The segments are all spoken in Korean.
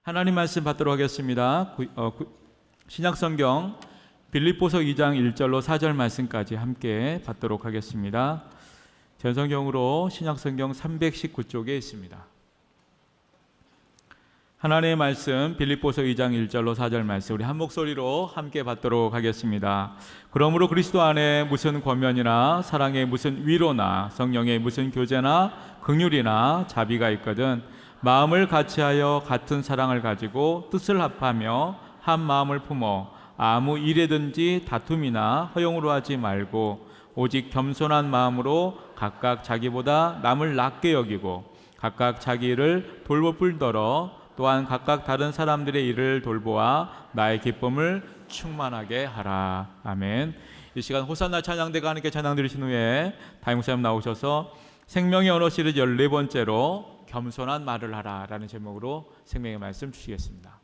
하나님 말씀 받도록 하겠습니다. 신약성경 빌립보서 2장 1절로 4절 말씀까지 함께 받도록 하겠습니다. 전성경으로 신약성경 319쪽에 있습니다. 하나님의 말씀 빌립보서 2장 1절로 4절 말씀 우리 한 목소리로 함께 받도록 하겠습니다. 그러므로 그리스도 안에 무슨 권면이나 사랑의 무슨 위로나 성령의 무슨 교제나 긍휼이나 자비가 있거든 마음을 같이하여 같은 사랑을 가지고 뜻을 합하며 한 마음을 품어 아무 일에든지 다툼이나 허용으로 하지 말고 오직 겸손한 마음으로 각각 자기보다 남을 낮게 여기고 각각 자기 일을 돌볼 뿐더러 또한 각각 다른 사람들의 일을 돌보아 나의 기쁨을 충만하게 하라. 아멘. 이 시간 호산나 찬양대가 하나님께 찬양 드리신 후에 다임목사님 나오셔서 생명의 언어 시리즈 14번째로 겸손한 말을 하라 라는 제목으로 생명의 말씀 주시겠습니다.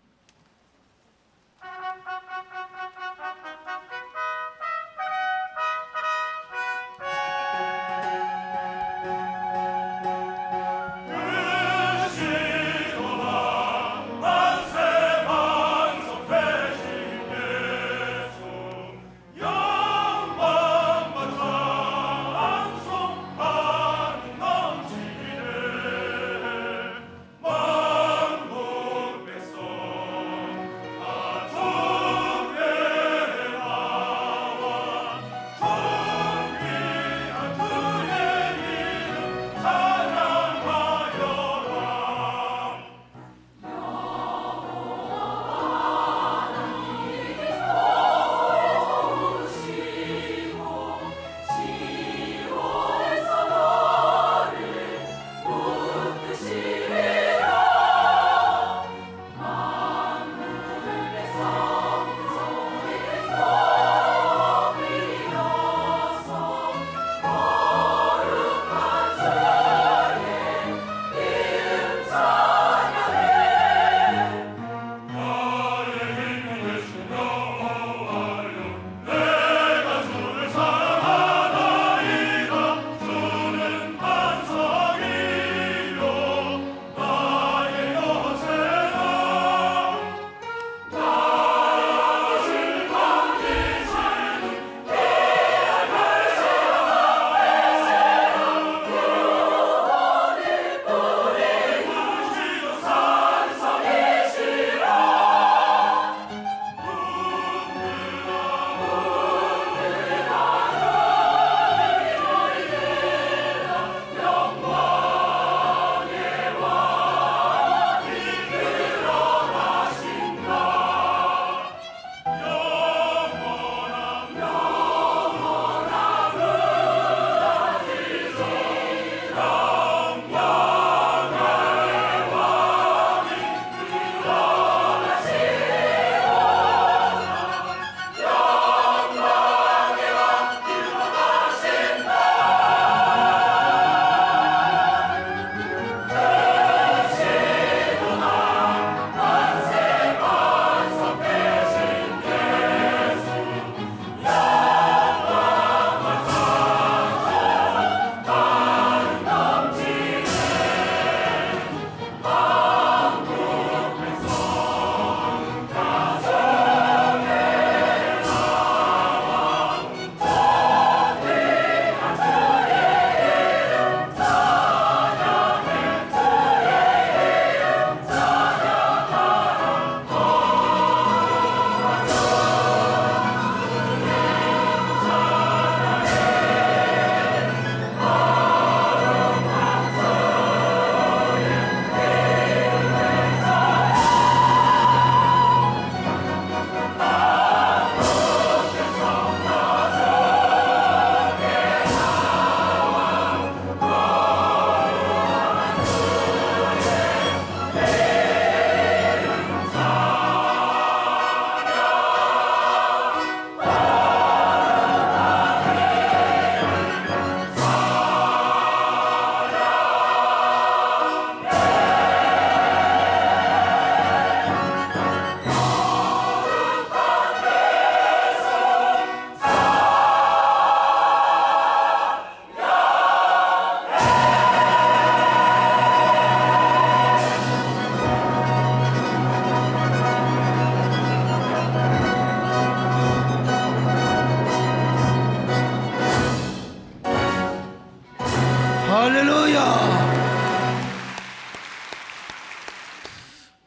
할렐루야.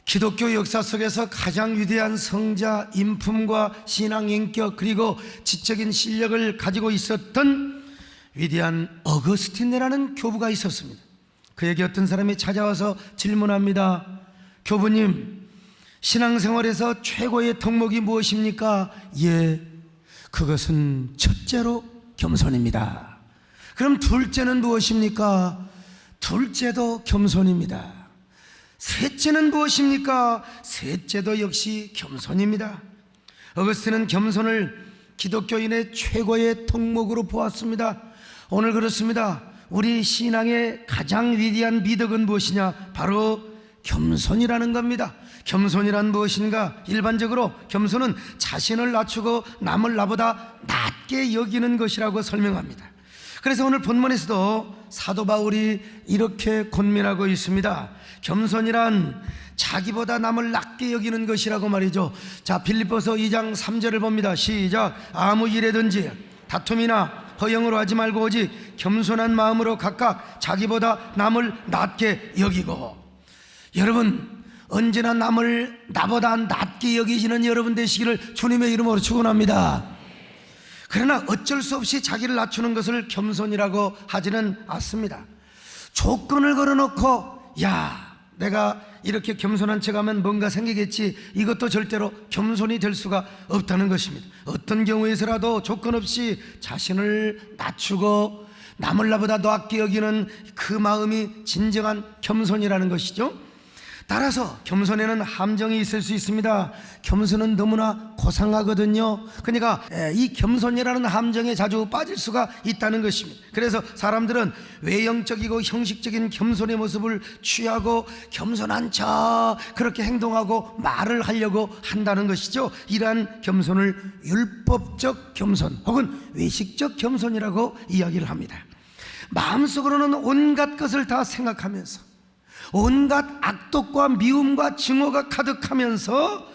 기독교 역사 속에서 가장 위대한 성자, 인품과 신앙 인격 그리고 지적인 실력을 가지고 있었던 위대한 어거스틴이라는 교부가 있었습니다. 그에게 어떤 사람이 찾아와서 질문합니다. 교부님, 신앙생활에서 최고의 덕목이 무엇입니까? 예, 그것은 첫째로 겸손입니다. 그럼 둘째는 무엇입니까? 둘째도 겸손입니다. 셋째는 무엇입니까? 셋째도 역시 겸손입니다. 어거스틴은 겸손을 기독교인의 최고의 덕목으로 보았습니다. 오늘 그렇습니다. 우리 신앙의 가장 위대한 미덕은 무엇이냐? 바로 겸손이라는 겁니다. 겸손이란 무엇인가? 일반적으로 겸손은 자신을 낮추고 남을 나보다 낮게 여기는 것이라고 설명합니다. 그래서 오늘 본문에서도 사도 바울이 이렇게 권면하고 있습니다. 겸손이란 자기보다 남을 낮게 여기는 것이라고 말이죠. 자, 빌립보서 2장 3절을 봅니다. 시작. 아무 일에든지 다툼이나 허영으로 하지 말고 오직 겸손한 마음으로 각각 자기보다 남을 낮게 여기고. 여러분, 언제나 남을 나보다 낮게 여기시는 여러분 되시기를 주님의 이름으로 축원합니다. 그러나 어쩔 수 없이 자기를 낮추는 것을 겸손이라고 하지는 않습니다. 조건을 걸어놓고 야, 내가 이렇게 겸손한 척하면 뭔가 생기겠지, 이것도 절대로 겸손이 될 수가 없다는 것입니다. 어떤 경우에서라도 조건 없이 자신을 낮추고 남을 나보다 낮게 여기는 그 마음이 진정한 겸손이라는 것이죠. 따라서 겸손에는 함정이 있을 수 있습니다. 겸손은 너무나 고상하거든요. 그러니까 이 겸손이라는 함정에 자주 빠질 수가 있다는 것입니다. 그래서 사람들은 외형적이고 형식적인 겸손의 모습을 취하고 겸손한 척 그렇게 행동하고 말을 하려고 한다는 것이죠. 이러한 겸손을 율법적 겸손 혹은 외식적 겸손이라고 이야기를 합니다. 마음속으로는 온갖 것을 다 생각하면서 온갖 악독과 미움과 증오가 가득하면서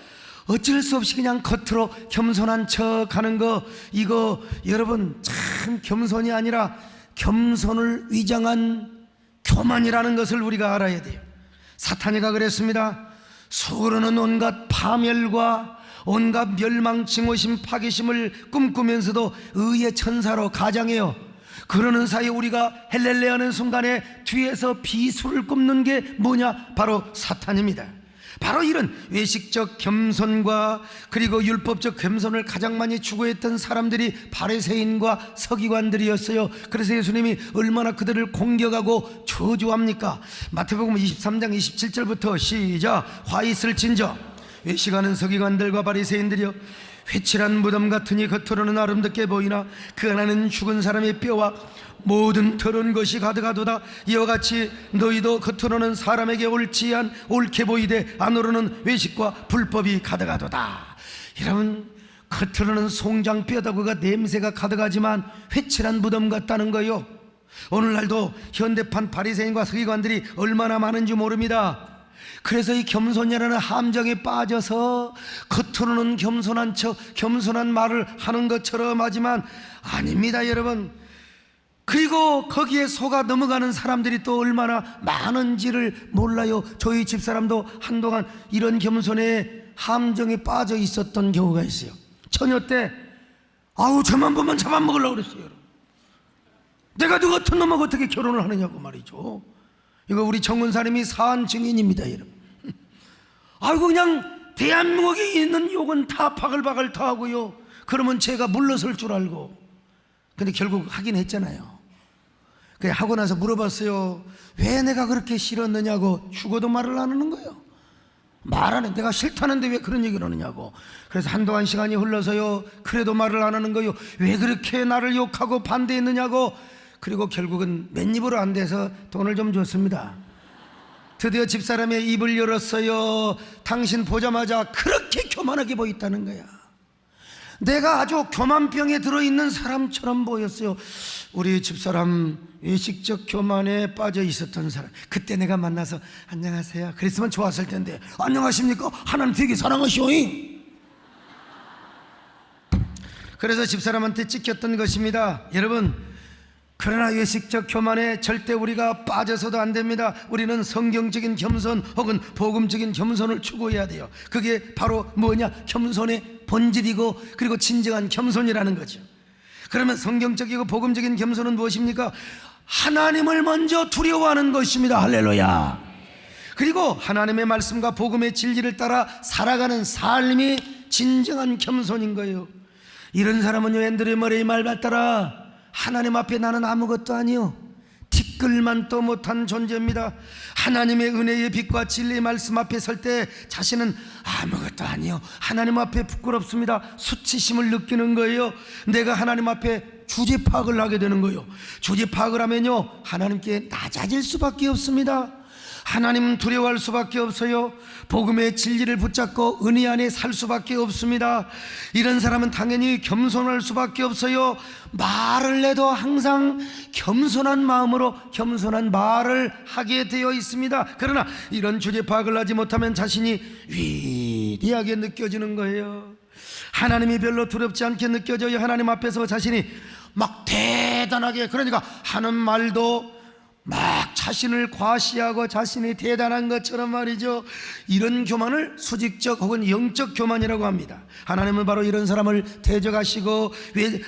어쩔 수 없이 그냥 겉으로 겸손한 척 하는 거, 이거 여러분 참 겸손이 아니라 겸손을 위장한 교만이라는 것을 우리가 알아야 돼요. 사탄이가 그랬습니다. 속으로는 온갖 파멸과 온갖 멸망, 증오심, 파괴심을 꿈꾸면서도 의의 천사로 가장해요. 그러는 사이 우리가 헬렐레하는 순간에 뒤에서 비수를 꼽는 게 뭐냐? 바로 사탄입니다. 바로 이런 외식적 겸손과 그리고 율법적 겸손을 가장 많이 추구했던 사람들이 바리새인과 서기관들이었어요. 그래서 예수님이 얼마나 그들을 공격하고 저주합니까? 마태복음 23장 27절부터 시작. 화 있을진저 외식하는 서기관들과 바리새인들이여, 회칠한 무덤 같으니 겉으로는 아름답게 보이나 그 안에는 죽은 사람의 뼈와 모든 더러운 것이 가득하도다. 이와 같이 너희도 겉으로는 사람에게 옳게 보이되 안으로는 외식과 불법이 가득하도다. 여러분, 겉으로는 송장뼈다구가 냄새가 가득하지만 회칠한 무덤 같다는 거요. 오늘날도 현대판 바리새인과 서기관들이 얼마나 많은지 모릅니다. 그래서 이 겸손이라는 함정에 빠져서 겉으로는 겸손한 척, 겸손한 말을 하는 것처럼 하지만 아닙니다, 여러분. 그리고 거기에 속아 넘어가는 사람들이 또 얼마나 많은지를 몰라요. 저희 집사람도 한동안 이런 겸손의 함정에 빠져 있었던 경우가 있어요. 처녀 때 아우 저만 보면 잡아먹으려고 그랬어요. 내가 너 같은 놈하고 어떻게 결혼을 하느냐고 말이죠. 이거 우리 정은사님이 사한 증인입니다, 여러분. 아이고 그냥 대한민국에 있는 욕은 다 바글바글 다 하고요. 그러면 제가 물러설 줄 알고. 근데 결국 하긴 했잖아요. 그래 하고 나서 물어봤어요. 왜 내가 그렇게 싫었느냐고. 죽어도 말을 안 하는 거예요. 말하는, 내가 싫다는데 왜 그런 얘기를 하느냐고. 그래서 한동안 시간이 흘러서요, 그래도 말을 안 하는 거예요. 왜 그렇게 나를 욕하고 반대했느냐고. 그리고 결국은 맨입으로 안 돼서 돈을 좀 줬습니다. 드디어 집사람의 입을 열었어요. 당신 보자마자 그렇게 교만하게 보였다는 거야. 내가 아주 교만병에 들어있는 사람처럼 보였어요. 우리 집사람 외식적 교만에 빠져 있었던 사람, 그때 내가 만나서 안녕하세요 그랬으면 좋았을 텐데 안녕하십니까? 하나님 되게 사랑하시오잉. 그래서 집사람한테 찍혔던 것입니다. 여러분, 그러나 외식적 교만에 절대 우리가 빠져서도 안 됩니다. 우리는 성경적인 겸손 혹은 복음적인 겸손을 추구해야 돼요. 그게 바로 뭐냐? 겸손의 본질이고 그리고 진정한 겸손이라는 거죠. 그러면 성경적이고 복음적인 겸손은 무엇입니까? 하나님을 먼저 두려워하는 것입니다. 할렐루야. 그리고 하나님의 말씀과 복음의 진리를 따라 살아가는 삶이 진정한 겸손인 거예요. 이런 사람은요, 앤드류 머레이 말 따라 하나님 앞에 나는 아무것도 아니요, 티끌만도 못한 존재입니다. 하나님의 은혜의 빛과 진리의 말씀 앞에 설 때 자신은 아무것도 아니요, 하나님 앞에 부끄럽습니다. 수치심을 느끼는 거예요. 내가 하나님 앞에 주제 파악을 하게 되는 거예요. 주제 파악을 하면요, 하나님께 낮아질 수밖에 없습니다. 하나님 두려워할 수밖에 없어요. 복음의 진리를 붙잡고 은혜 안에 살 수밖에 없습니다. 이런 사람은 당연히 겸손할 수밖에 없어요. 말을 해도 항상 겸손한 마음으로 겸손한 말을 하게 되어 있습니다. 그러나 이런 주제 파악을 하지 못하면 자신이 위대하게 느껴지는 거예요. 하나님이 별로 두렵지 않게 느껴져요. 하나님 앞에서 자신이 막 대단하게, 그러니까 하는 말도 막 자신을 과시하고 자신이 대단한 것처럼 말이죠. 이런 교만을 수직적 혹은 영적 교만이라고 합니다. 하나님은 바로 이런 사람을 대적하시고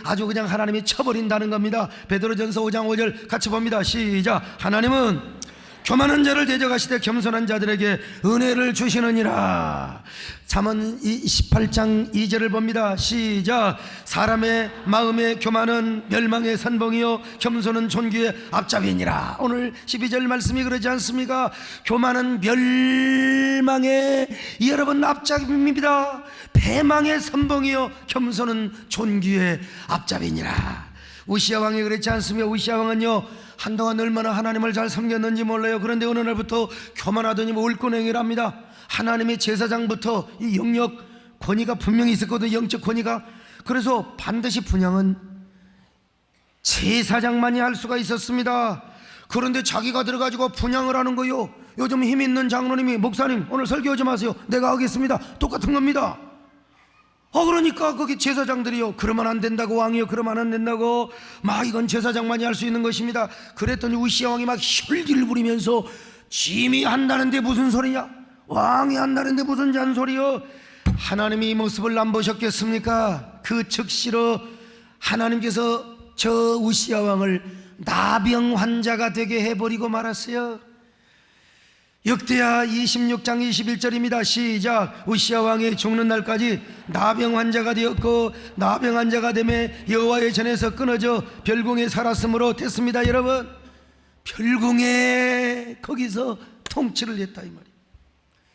아주 그냥 하나님이 쳐버린다는 겁니다. 베드로전서 5장 5절 같이 봅니다. 시작. 하나님은 교만한 자를 대적하시되 겸손한 자들에게 은혜를 주시느니라. 잠언 18장 2절을 봅니다. 시작. 사람의 마음의 교만은 멸망의 선봉이요 겸손은 존귀의 앞잡이니라. 오늘 12절 말씀이 그러지 않습니까? 교만은 멸망의 여러분 앞잡이입니다. 패망의 선봉이요 겸손은 존귀의 앞잡이니라. 우시야 왕이 그랬지 않습니까? 우시야 왕은요, 한동안 얼마나 하나님을 잘 섬겼는지 몰라요. 그런데 어느 날부터 교만하더니 올권행위랍니다. 하나님의 제사장부터 이 영역 권위가 분명히 있었거든요. 영적 권위가. 그래서 반드시 분향은 제사장만이 할 수가 있었습니다. 그런데 자기가 들어가지고 분향을 하는 거요. 요즘 힘 있는 장로님이 목사님 오늘 설교 좀 하세요. 내가 하겠습니다. 똑같은 겁니다. 그러니까 거기 제사장들이요, 그러면 안 된다고, 왕이요 그러면 안 된다고, 막 이건 제사장만이 할 수 있는 것입니다. 그랬더니 우시야 왕이 막 혈기를 부리면서 짐이 한다는데 무슨 소리냐, 왕이 한다는데 무슨 잔소리요. 하나님이 이 모습을 안 보셨겠습니까? 그 즉시로 하나님께서 저 우시야 왕을 나병 환자가 되게 해버리고 말았어요. 역대하 26장 21절입니다. 시작. 우시야 왕이 죽는 날까지 나병 환자가 되었고 나병 환자가 되매 여호와의 전에서 끊어져 별궁에 살았으므로 됐습니다. 여러분, 별궁에 거기서 통치를 했다 이 말이에요.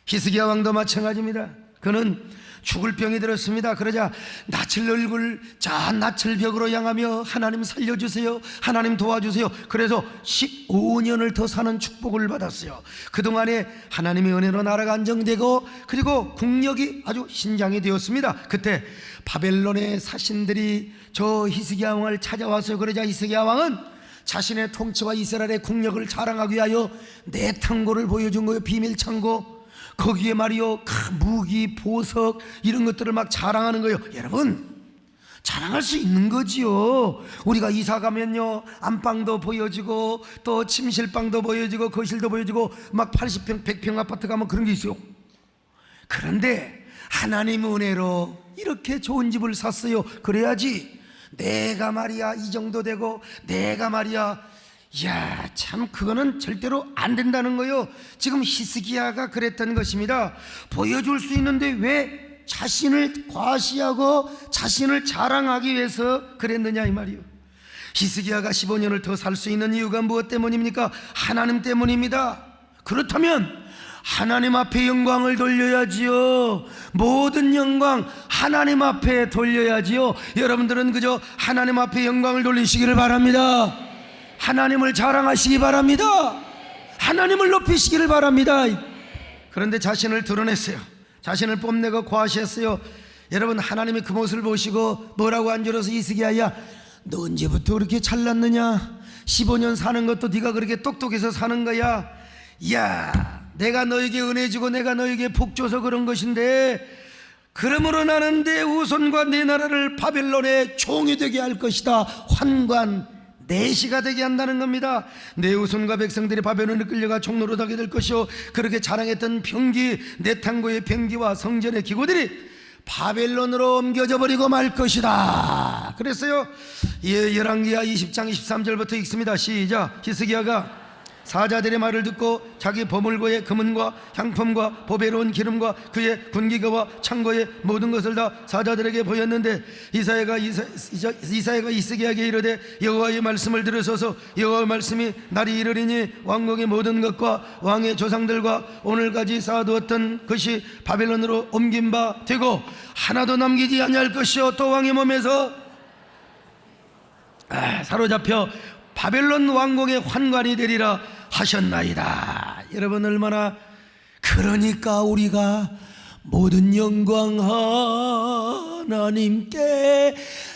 히스기야 왕도 마찬가지입니다. 그는 죽을 병이 들었습니다. 그러자 낯을 얼굴 자 낯을 벽으로 향하며 하나님 살려주세요, 하나님 도와주세요. 그래서 15년을 더 사는 축복을 받았어요. 그동안에 하나님의 은혜로 나라가 안정되고 그리고 국력이 아주 신장이 되었습니다. 그때 바벨론의 사신들이 저 히스기야 왕을 찾아왔어요. 그러자 히스기야 왕은 자신의 통치와 이스라엘의 국력을 자랑하기 위하여 내탕고를 보여준 거예요. 비밀창고. 거기에 말이요, 무기, 보석 이런 것들을 막 자랑하는 거예요. 여러분, 자랑할 수 있는 거지요. 우리가 이사 가면요, 안방도 보여지고 또 침실방도 보여지고 거실도 보여지고 막 80평, 100평 아파트 가면 그런 게 있어요. 그런데 하나님의 은혜로 이렇게 좋은 집을 샀어요. 그래야지 내가 말이야 이 정도 되고 내가 말이야, 이야 참 그거는 절대로 안 된다는 거예요. 지금 히스기야가 그랬던 것입니다. 보여줄 수 있는데 왜 자신을 과시하고 자신을 자랑하기 위해서 그랬느냐 이 말이에요. 히스기야가 15년을 더 살 수 있는 이유가 무엇 때문입니까? 하나님 때문입니다. 그렇다면 하나님 앞에 영광을 돌려야지요. 모든 영광 하나님 앞에 돌려야지요. 여러분들은 그저 하나님 앞에 영광을 돌리시기를 바랍니다. 하나님을 자랑하시기 바랍니다. 하나님을 높이시기를 바랍니다. 그런데 자신을 드러냈어요. 자신을 뽐내고 과시했어요. 여러분, 하나님이 그 모습을 보시고 뭐라고 안절어서 히스기야야, 너 언제부터 그렇게 잘났느냐? 15년 사는 것도 네가 그렇게 똑똑해서 사는 거야. 이야, 내가 너에게 은혜 주고 내가 너에게 복 줘서 그런 것인데, 그러므로 나는 내 후손과 내 나라를 바벨론의 종이 되게 할 것이다. 환관 내시가 되게 한다는 겁니다. 내 후손과 백성들이 바벨론에 끌려가 총로로 타게 될 것이요, 그렇게 자랑했던 병기, 내탕고의 병기와 성전의 기구들이 바벨론으로 옮겨져 버리고 말 것이다. 그랬어요. 예, 열왕기하 20장 23절부터 읽습니다. 시작. 히스기야가 사자들의 말을 듣고 자기 보물고의 금은과 향품과 보배로운 기름과 그의 군기가와 창고의 모든 것을 다 사자들에게 보였는데 이사야가 히스기야에게 이르되 여호와의 말씀을 들으소서. 여호와의 말씀이 날이 이르리니 왕국의 모든 것과 왕의 조상들과 오늘까지 쌓아두었던 것이 바벨론으로 옮긴 바 되고 하나도 남기지 아니할 것이요, 또 왕의 몸에서 사로잡혀 바벨론 왕국의 환관이 되리라 하셨나이다. 여러분, 얼마나, 그러니까 우리가 모든 영광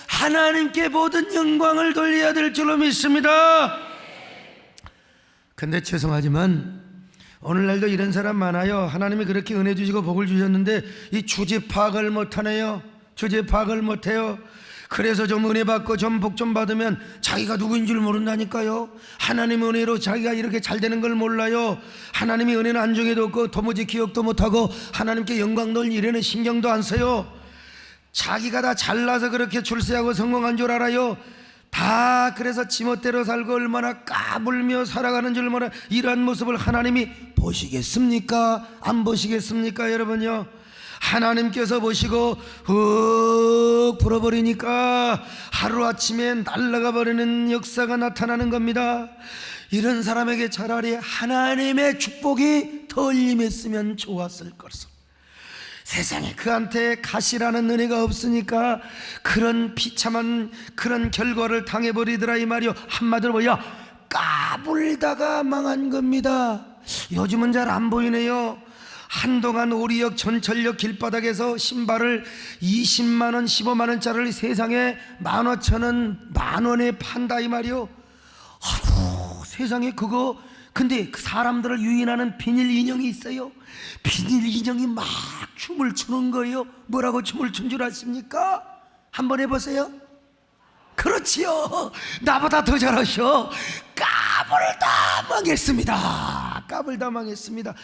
하나님께 모든 영광을 돌려야 될 줄로 믿습니다. 근데 죄송하지만 오늘날도 이런 사람 많아요. 하나님이 그렇게 은혜 주시고 복을 주셨는데 이 주제 파악을 못하네요. 주제 파악을 못해요. 그래서 좀 은혜 받고 좀 복 좀 받으면 자기가 누구인 줄 모른다니까요. 하나님의 은혜로 자기가 이렇게 잘 되는 걸 몰라요. 하나님의 은혜는 안중에도 없고 도무지 기억도 못하고 하나님께 영광 돌 일에는 신경도 안 써요. 자기가 다 잘나서 그렇게 출세하고 성공한 줄 알아요. 다 그래서 지멋대로 살고 얼마나 까불며 살아가는 줄 몰라. 이러한 모습을 하나님이 보시겠습니까? 안 보시겠습니까? 여러분요, 하나님께서 보시고 훅 불어버리니까 하루아침에 날아가 버리는 역사가 나타나는 겁니다. 이런 사람에게 차라리 하나님의 축복이 덜 임했으면 좋았을 것을. 세상에 그한테 가시라는 은혜가 없으니까 그런 비참한 그런 결과를 당해버리더라 이 말이요. 한마디로 뭐야, 까불다가 망한 겁니다. 요즘은 잘 안 보이네요. 한동안 우리역 전철역 길바닥에서 신발을 20만원 15만원짜리를 세상에 15,000원 만원에 판다 이 말이요. 아유, 세상에 그거. 근데 그 사람들을 유인하는 비닐 인형이 있어요. 비닐 인형이 막 춤을 추는 거예요. 뭐라고 춤을 춘 줄 아십니까? 한번 해보세요. 그렇지요. 나보다 더 잘하셔. 까불다 망했습니다. 까불다 망했습니다.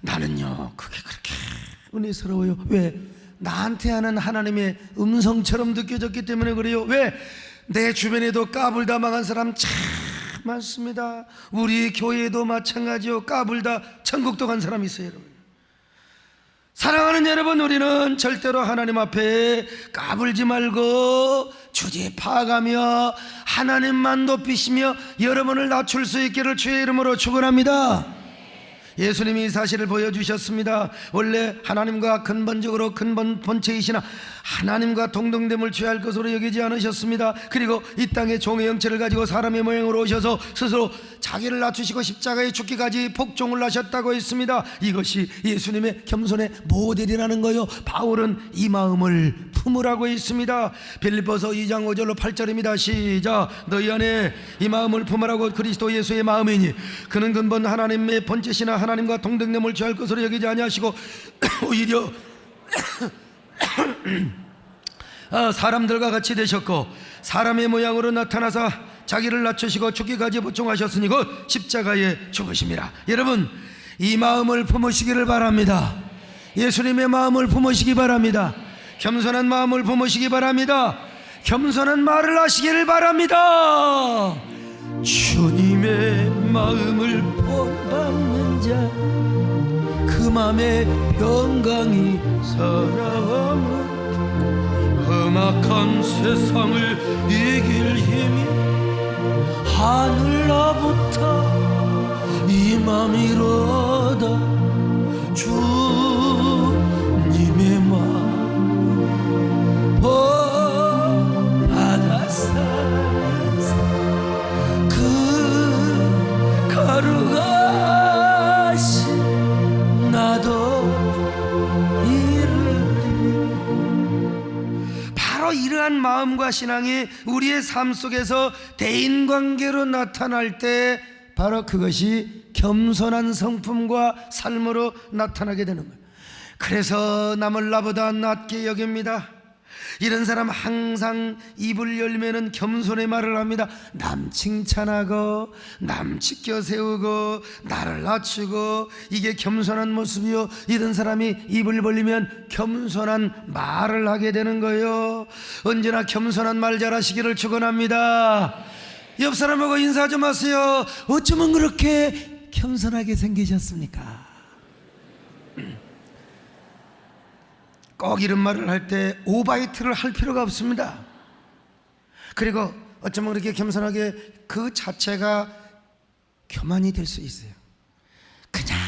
나는요, 그게 그렇게 은혜스러워요. 왜? 나한테 하는 하나님의 음성처럼 느껴졌기 때문에 그래요. 왜? 내 주변에도 까불다 망한 사람 참 많습니다. 우리 교회도 마찬가지요. 까불다 천국도 간 사람이 있어요. 여러분, 사랑하는 여러분, 우리는 절대로 하나님 앞에 까불지 말고 주제 파악하며 하나님만 높이시며 여러분을 낮출 수 있기를 주의 이름으로 축원합니다. 예수님이 이 사실을 보여주셨습니다. 원래 하나님과 근본적으로 본체이시나 하나님과 동등됨을 취할 것으로 여기지 않으셨습니다. 그리고 이 땅에 종의 형체를 가지고 사람의 모양으로 오셔서 스스로 자기를 낮추시고 십자가에 죽기까지 복종을 하셨다고 했습니다. 이것이 예수님의 겸손의 모델이라는 거요. 바울은 이 마음을 품으라고 했습니다. 빌립보서 2장 5절로 8절입니다. 시작. 너희 안에 이 마음을 품으라고 그리스도 예수의 마음이니 그는 근본 하나님의 본체시나 하나님과 동등됨을 취할 것으로 여기지 아니하시고 오히려 사람들과 같이 되셨고 사람의 모양으로 나타나서 자기를 낮추시고 죽기까지 복종하셨으니 곧 십자가에 죽으심이라. 여러분, 이 마음을 품으시기를 바랍니다. 예수님의 마음을 품으시기 바랍니다. 겸손한 마음을 품으시기 바랍니다. 겸손한 말을 하시기를 바랍니다. 주님의 마음을 본받는 자 그 마음에 평강이 살아오면 험악한 세상을 이길 힘이 하늘로부터 임함이로다. 주님의 마음 본받아 살면서 그 거룩하신 나도 이르리. 바로 이러한 마음과 신앙이 우리의 삶 속에서 대인관계로 나타날 때 바로 그것이 겸손한 성품과 삶으로 나타나게 되는 거예요. 그래서 남을 나보다 낮게 여깁니다. 이런 사람 항상 입을 열면은 겸손의 말을 합니다. 남 칭찬하고 남 지켜 세우고 나를 낮추고, 이게 겸손한 모습이요. 이런 사람이 입을 벌리면 겸손한 말을 하게 되는 거예요. 언제나 겸손한 말 잘하시기를 축원합니다. 옆 사람하고 인사 좀 하세요. 어쩌면 그렇게 겸손하게 생기셨습니까? 꼭 이런 말을 할 때 오바이트를 할 필요가 없습니다. 그리고 어쩌면 그렇게 겸손하게 그 자체가 교만이 될 수 있어요. 그냥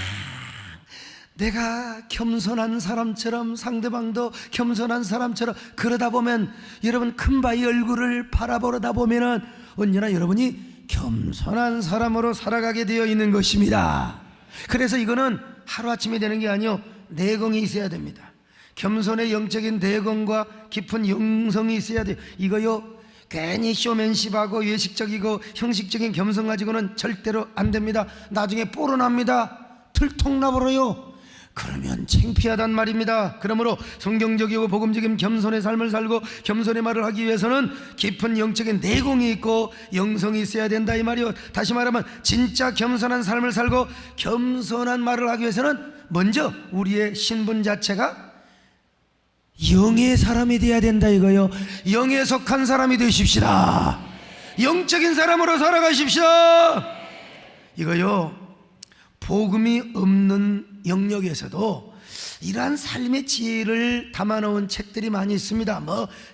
내가 겸손한 사람처럼, 상대방도 겸손한 사람처럼 그러다 보면, 여러분 큰 바위 얼굴을 바라보다 보면은 언제나 여러분이 겸손한 사람으로 살아가게 되어 있는 것입니다. 그래서 이거는 하루아침에 되는 게 아니요, 내공이 있어야 됩니다. 겸손의 영적인 내공과 깊은 영성이 있어야 돼요. 이거요, 괜히 쇼맨십하고 외식적이고 형식적인 겸손 가지고는 절대로 안 됩니다. 나중에 뽀로납니다. 들통나버려요. 그러면 창피하단 말입니다. 그러므로 성경적이고 복음적인 겸손의 삶을 살고 겸손의 말을 하기 위해서는 깊은 영적인 내공이 있고 영성이 있어야 된다, 이 말이요. 다시 말하면 진짜 겸손한 삶을 살고 겸손한 말을 하기 위해서는 먼저 우리의 신분 자체가 영의 사람이 되어야 된다, 이거요. 영에 속한 사람이 되십시다. 영적인 사람으로 살아가십시오. 이거요, 복음이 없는 영역에서도 이러한 삶의 지혜를 담아놓은 책들이 많이 있습니다.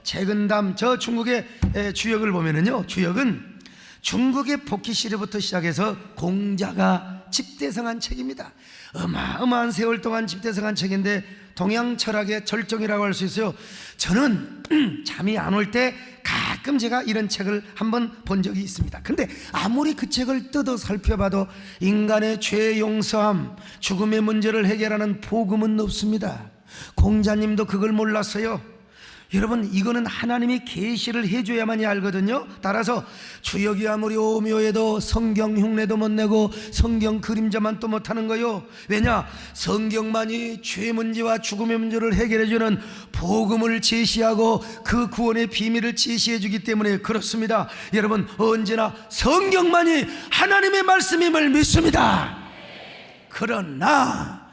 재근담, 저 중국의 주역을 보면은요, 주역은 중국의 복희 시대부터 시작해서 공자가 집대성한 책입니다. 어마어마한 세월 동안 집대성한 책인데 동양 철학의 절정이라고 할 수 있어요. 저는 잠이 안 올 때 가끔 제가 이런 책을 한번 본 적이 있습니다. 근데 아무리 그 책을 뜯어 살펴봐도 인간의 죄 용서함, 죽음의 문제를 해결하는 복음은 없습니다. 공자님도 그걸 몰랐어요. 여러분, 이거는 하나님이 계시를 해줘야만이 알거든요. 따라서 주역이 아무리 오묘해도 성경 흉내도 못 내고 성경 그림자만 또 못하는 거요. 왜냐? 성경만이 죄 문제와 죽음의 문제를 해결해주는 복음을 제시하고 그 구원의 비밀을 제시해 주기 때문에 그렇습니다. 여러분, 언제나 성경만이 하나님의 말씀임을 믿습니다. 그러나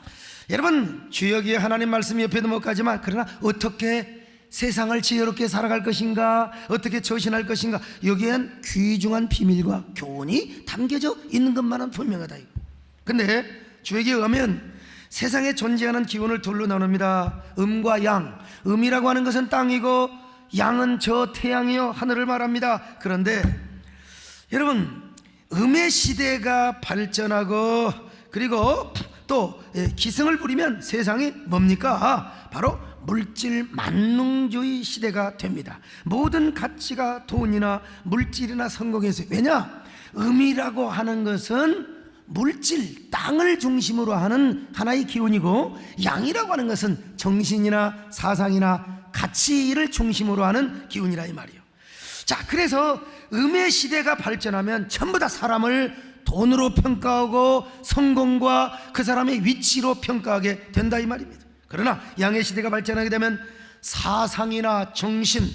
여러분, 주역이 하나님 말씀 옆에도 못 가지만, 그러나 어떻게 세상을 지혜롭게 살아갈 것인가, 어떻게 처신할 것인가, 여기엔 귀중한 비밀과 교훈이 담겨져 있는 것만은 분명하다. 근데 주역에 의하면 세상에 존재하는 기운을 둘로 나눕니다. 음과 양. 음이라고 하는 것은 땅이고 양은 저 태양이요 하늘을 말합니다. 그런데 여러분, 음의 시대가 발전하고 그리고 또 기승을 부리면 세상이 뭡니까? 바로 물질 만능주의 시대가 됩니다. 모든 가치가 돈이나 물질이나 성공에서, 왜냐? 음이라고 하는 것은 물질, 땅을 중심으로 하는 하나의 기운이고, 양이라고 하는 것은 정신이나 사상이나 가치를 중심으로 하는 기운이라 이 말이에요. 자, 그래서 음의 시대가 발전하면 전부 다 사람을 돈으로 평가하고 성공과 그 사람의 위치로 평가하게 된다 이 말입니다. 그러나 양의 시대가 발전하게 되면 사상이나 정신,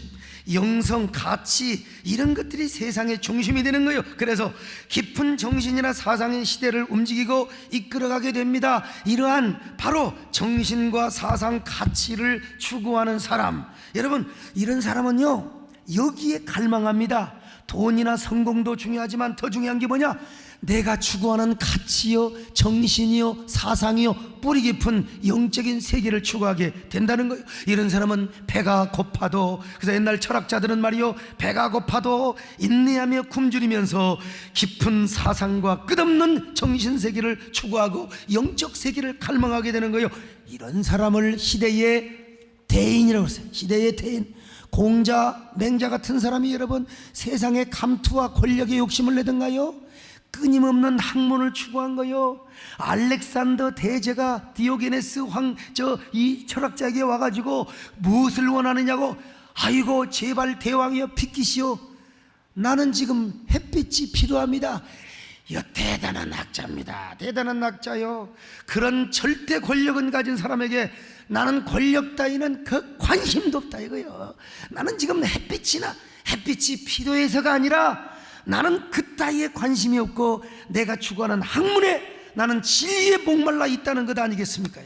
영성, 가치, 이런 것들이 세상의 중심이 되는 거예요. 그래서 깊은 정신이나 사상의 시대를 움직이고 이끌어가게 됩니다. 이러한 바로 정신과 사상, 가치를 추구하는 사람, 여러분, 이런 사람은요 여기에 갈망합니다. 돈이나 성공도 중요하지만 더 중요한 게 뭐냐? 내가 추구하는 가치요, 정신이요, 사상이요, 뿌리 깊은 영적인 세계를 추구하게 된다는 거예요. 이런 사람은 배가 고파도, 그래서 옛날 철학자들은 말이요, 배가 고파도 인내하며 굶주리면서 깊은 사상과 끝없는 정신 세계를 추구하고 영적 세계를 갈망하게 되는 거예요. 이런 사람을 시대의 대인이라고 했어요. 시대의 대인. 공자, 맹자 같은 사람이 여러분 세상의 감투와 권력의 욕심을 내던가요? 끊임없는 학문을 추구한 거요. 알렉산더 대제가 디오게네스 이 철학자에게 와가지고 무엇을 원하느냐고, 아이고 제발 대왕이여 비키시오, 나는 지금 햇빛이 필요합니다. 이거 대단한 학자입니다. 대단한 학자요. 그런 절대 권력은 가진 사람에게 나는 권력 따위는 그 관심도 없다 이거요. 나는 지금 햇빛이 필요해서가 아니라 나는 그 따위에 관심이 없고 내가 추구하는 학문에 나는 진리에 목말라 있다는 것 아니겠습니까?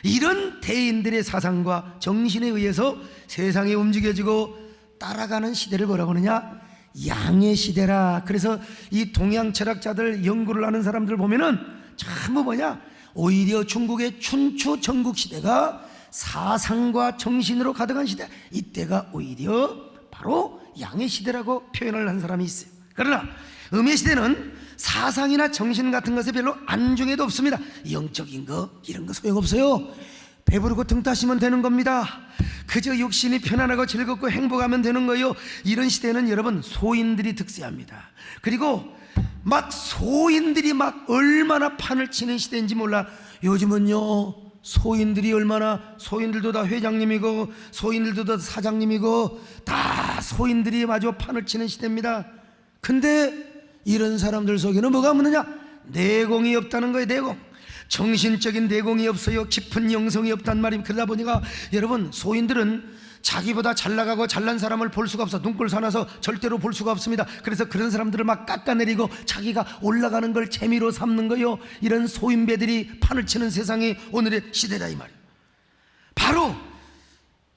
이런 대인들의 사상과 정신에 의해서 세상이 움직여지고 따라가는 시대를 뭐라고 하느냐? 양의 시대라. 그래서 이 동양 철학자들 연구를 하는 사람들 보면은 전부 뭐냐? 오히려 중국의 춘추 전국 시대가 사상과 정신으로 가득한 시대, 이때가 오히려 바로 양의 시대라고 표현을 한 사람이 있어요. 그러나 음의 시대는 사상이나 정신 같은 것에 별로 안중에도 없습니다. 영적인 거 이런 거 소용없어요. 배부르고 등 따시면 되는 겁니다. 그저 육신이 편안하고 즐겁고 행복하면 되는 거예요. 이런 시대는 여러분 소인들이 득세합니다. 그리고 막 소인들이 막 얼마나 판을 치는 시대인지 몰라. 요즘은요 소인들이 얼마나, 소인들도 다 회장님이고 소인들도 다 사장님이고 다 소인들이 마저 판을 치는 시대입니다. 근데 이런 사람들 속에는 뭐가 없느냐? 내공이 없다는 거예요. 내공, 정신적인 내공이 없어요. 깊은 영성이 없단 말입니다. 그러다 보니까 여러분 소인들은 자기보다 잘나가고 잘난 사람을 볼 수가 없어. 눈꼴 사나서 절대로 볼 수가 없습니다. 그래서 그런 사람들을 막 깎아내리고 자기가 올라가는 걸 재미로 삼는 거요. 이런 소인배들이 판을 치는 세상이 오늘의 시대다 이 말이에요. 바로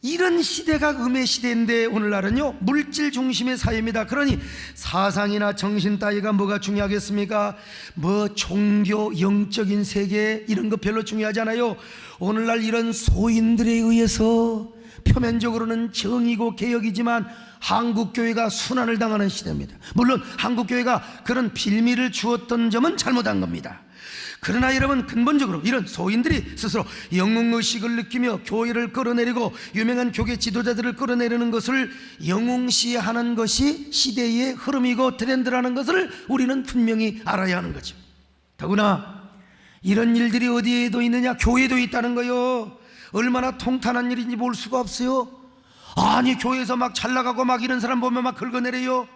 이런 시대가 음의 시대인데 오늘날은요 물질 중심의 사회입니다. 그러니 사상이나 정신 따위가 뭐가 중요하겠습니까? 뭐 종교, 영적인 세계 이런 거 별로 중요하지 않아요. 오늘날 이런 소인들에 의해서 표면적으로는 정의고 개혁이지만 한국교회가 순환을 당하는 시대입니다. 물론 한국교회가 그런 빌미를 주었던 점은 잘못한 겁니다. 그러나 여러분 근본적으로 이런 소인들이 스스로 영웅의식을 느끼며 교회를 끌어내리고 유명한 교계 지도자들을 끌어내리는 것을 영웅시하는 것이 시대의 흐름이고 트렌드라는 것을 우리는 분명히 알아야 하는 거죠. 더구나 이런 일들이 어디에도 있느냐? 교회에도 있다는 거요. 얼마나 통탄한 일인지 볼 수가 없어요. 아니 교회에서 막 잘나가고 막 이런 사람 보면 막 긁어내려요.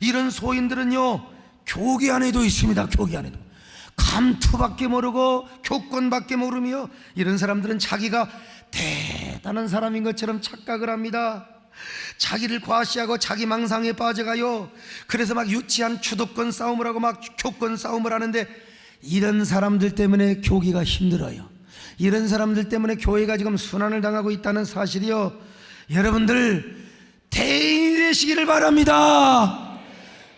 이런 소인들은요 교계 안에도 있습니다. 교계 안에도 감투밖에 모르고 교권밖에 모르며 이런 사람들은 자기가 대단한 사람인 것처럼 착각을 합니다. 자기를 과시하고 자기 망상에 빠져가요. 그래서 막 유치한 주도권 싸움을 하고 막 교권 싸움을 하는데 이런 사람들 때문에 교기가 힘들어요. 이런 사람들 때문에 교회가 지금 순환을 당하고 있다는 사실이요. 여러분들 대인이 되시기를 바랍니다.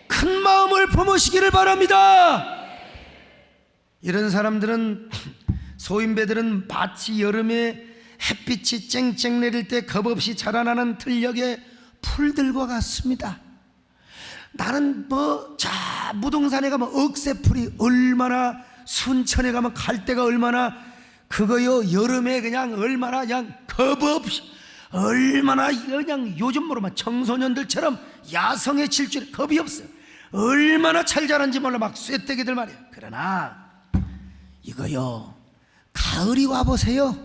큰 마음을 품으시기를 바랍니다. 이런 사람들은 소인배들은 마치 여름에 햇빛이 쨍쨍 내릴 때 겁없이 자라나는 들녘의 풀들과 같습니다. 나는 무등산에 가면 억새풀이 얼마나, 순천에 가면 갈대가 얼마나 그거요 여름에 그냥 얼마나 그냥 겁없이 얼마나 그냥 요즘 모르면 청소년들처럼 야성에 질줄 겁이 없어요. 얼마나 잘 자란지 몰라 막 쇠떼기들 말이에요. 그러나 이거요 가을이 와보세요.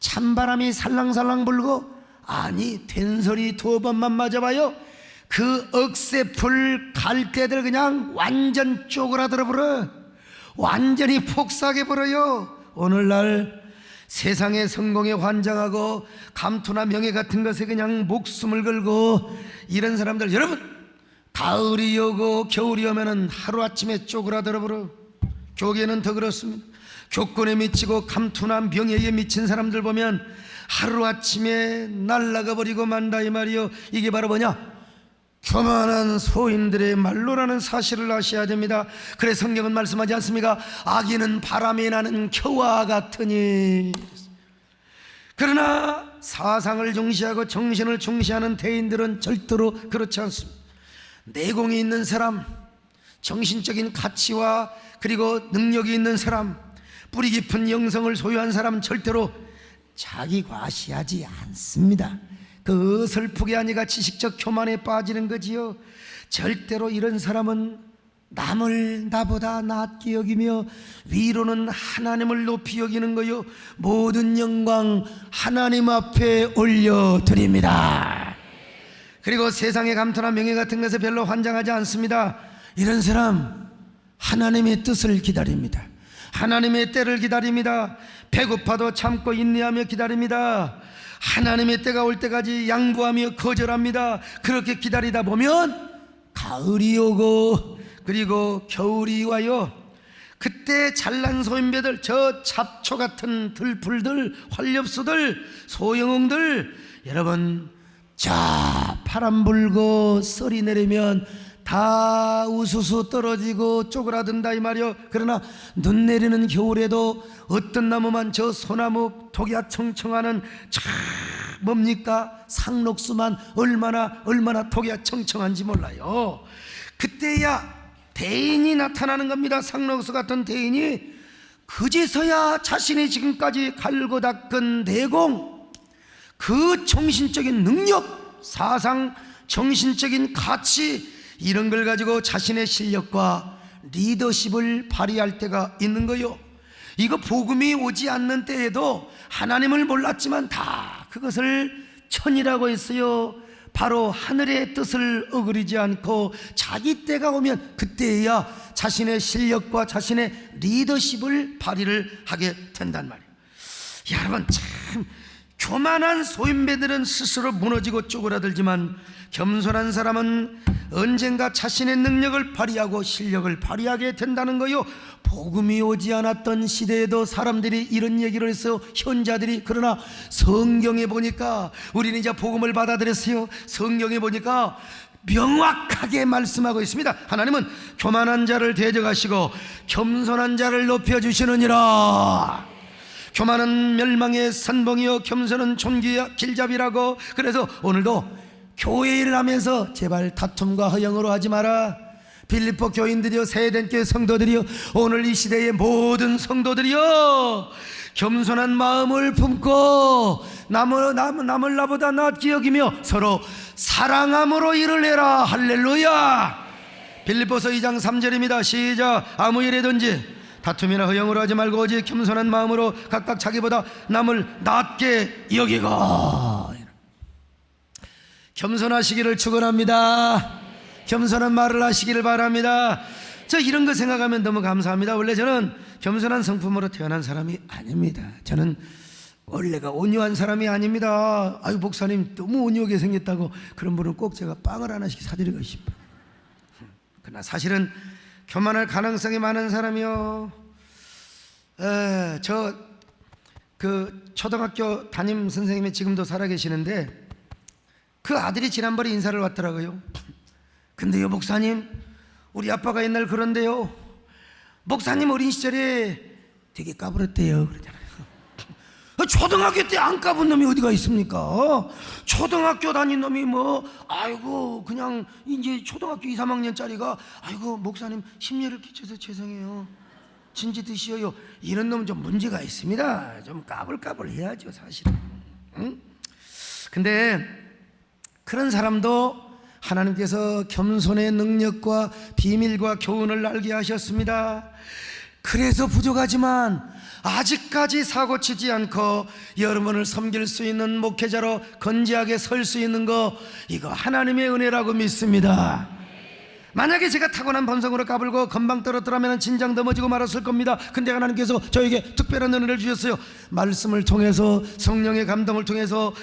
찬바람이 살랑살랑 불고 아니 된소리 2번만 맞아봐요. 그 억새풀 갈대들 그냥 완전 쪼그라들어 버려. 완전히 폭삭해 버려요. 오늘날 세상의 성공에 환장하고 감투나 명예 같은 것에 그냥 목숨을 걸고 이런 사람들 여러분 가을이 오고 겨울이 오면은 하루아침에 쪼그라들어 버려. 교계는 더 그렇습니다. 교권에 미치고 감투나 명예에 미친 사람들 보면 하루아침에 날아가 버리고 만다 이 말이요. 이게 바로 뭐냐? 교만한 소인들의 말로라는 사실을 아셔야 됩니다. 그래서 성경은 말씀하지 않습니까? 악인은 바람에 나는 겨와 같으니. 그러나 사상을 중시하고 정신을 중시하는 대인들은 절대로 그렇지 않습니다. 내공이 있는 사람, 정신적인 가치와 그리고 능력이 있는 사람, 뿌리 깊은 영성을 소유한 사람은 절대로 자기 과시하지 않습니다. 그 어설프게 하니까 지식적 교만에 빠지는 거지요. 절대로 이런 사람은 남을 나보다 낫게 여기며 위로는 하나님을 높이 여기는 거요. 모든 영광 하나님 앞에 올려드립니다. 그리고 세상의 감투나 명예 같은 것에 별로 환장하지 않습니다. 이런 사람 하나님의 뜻을 기다립니다. 하나님의 때를 기다립니다. 배고파도 참고 인내하며 기다립니다. 하나님의 때가 올 때까지 양보하며 거절합니다. 그렇게 기다리다 보면 가을이 오고 그리고 겨울이 와요. 그때 잘난 소인배들, 저 잡초 같은 들풀들, 활엽수들, 소영웅들, 여러분 자 바람 불고 썰이 내리면 다 우수수 떨어지고 쪼그라든다 이 말이요. 그러나 눈 내리는 겨울에도 어떤 나무만, 저 소나무 독야 청청하는 뭡니까? 상록수만 얼마나 독야 청청한지 몰라요. 그때야 대인이 나타나는 겁니다. 상록수 같은 대인이 그제서야 자신이 지금까지 갈고 닦은 내공, 그 정신적인 능력, 사상, 정신적인 가치, 이런 걸 가지고 자신의 실력과 리더십을 발휘할 때가 있는 거요. 이거 복음이 오지 않는 때에도 하나님을 몰랐지만 다 그것을 천이라고 했어요. 바로 하늘의 뜻을 어그리지 않고 자기 때가 오면 그때야 자신의 실력과 자신의 리더십을 발휘를 하게 된단 말이에요. 여러분, 참 교만한 소인배들은 스스로 무너지고 쪼그라들지만 겸손한 사람은 언젠가 자신의 능력을 발휘하고 실력을 발휘하게 된다는 거요. 복음이 오지 않았던 시대에도 사람들이 이런 얘기를 했어요. 현자들이. 그러나 성경에 보니까, 우리는 이제 복음을 받아들였어요. 성경에 보니까 명확하게 말씀하고 있습니다. 하나님은 교만한 자를 대적하시고 겸손한 자를 높여주시느니라. 교만은 멸망의 선봉이요 겸손은 존귀의 길잡이라고. 그래서 오늘도 교회 일을 하면서 제발 다툼과 허영으로 하지 마라. 빌립보 교인들이요, 세덴 교회 성도들이요, 오늘 이 시대의 모든 성도들이요, 겸손한 마음을 품고 남을 나보다 낫게 여기며 서로 사랑함으로 일을 해라. 할렐루야. 빌립보서 2장 3절입니다 시작. 아무 일에든지 다툼이나 허영으로 하지 말고 오직 겸손한 마음으로 각각 자기보다 남을 낫게 여기고. 겸손하시기를 축원합니다. 겸손한 말을 하시기를 바랍니다. 저 이런 거 생각하면 너무 감사합니다. 원래 저는 겸손한 성품으로 태어난 사람이 아닙니다. 저는 원래가 온유한 사람이 아닙니다. 아유, 목사님 너무 온유하게 생겼다고 그런 분은 꼭 제가 빵을 하나씩 사드리고 싶어요. 그러나 사실은 교만할 가능성이 많은 사람이요. 그 초등학교 담임 선생님이 지금도 살아계시는데 그 아들이 지난번에 인사를 왔더라고요. 근데요, 목사님, 우리 아빠가 옛날 그런데요, 목사님 어린 시절에 되게 까불었대요. 그러잖아요. 초등학교 때 안 까본 놈이 어디가 있습니까? 초등학교 다닌 놈이 아이고 그냥 이제 초등학교 2, 3학년짜리가 아이고 목사님 심려를 끼쳐서 죄송해요, 진지 드시어요, 이런 놈은 좀 문제가 있습니다. 좀 까불까불 해야죠 사실은. 응? 근데 그런 사람도 하나님께서 겸손의 능력과 비밀과 교훈을 알게 하셨습니다. 그래서 부족하지만 아직까지 사고치지 않고 여러분을 섬길 수 있는 목회자로 건재하게 설 수 있는 거, 이거 하나님의 은혜라고 믿습니다. 만약에 제가 타고난 본성으로 까불고 건방 떨었더라면 진작 넘어지고 말았을 겁니다. 근데 하나님께서 저에게 특별한 은혜를 주셨어요. 말씀을 통해서, 성령의 감동을 통해서,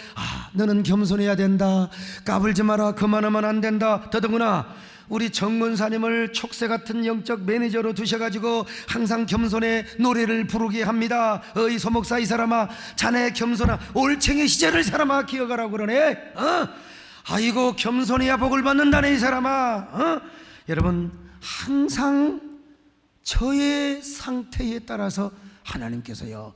너는 겸손해야 된다, 까불지 마라, 그만하면 안 된다. 더더구나 우리 정문사님을 촉새 같은 영적 매니저로 두셔가지고 항상 겸손의 노래를 부르게 합니다. 어이 소목사 이 사람아, 자네 겸손한 올챙이 시절을 사람아 기억하라고 그러네. 아이고 겸손해야 복을 받는다네 이 사람아. 여러분, 항상 저의 상태에 따라서 하나님께서요,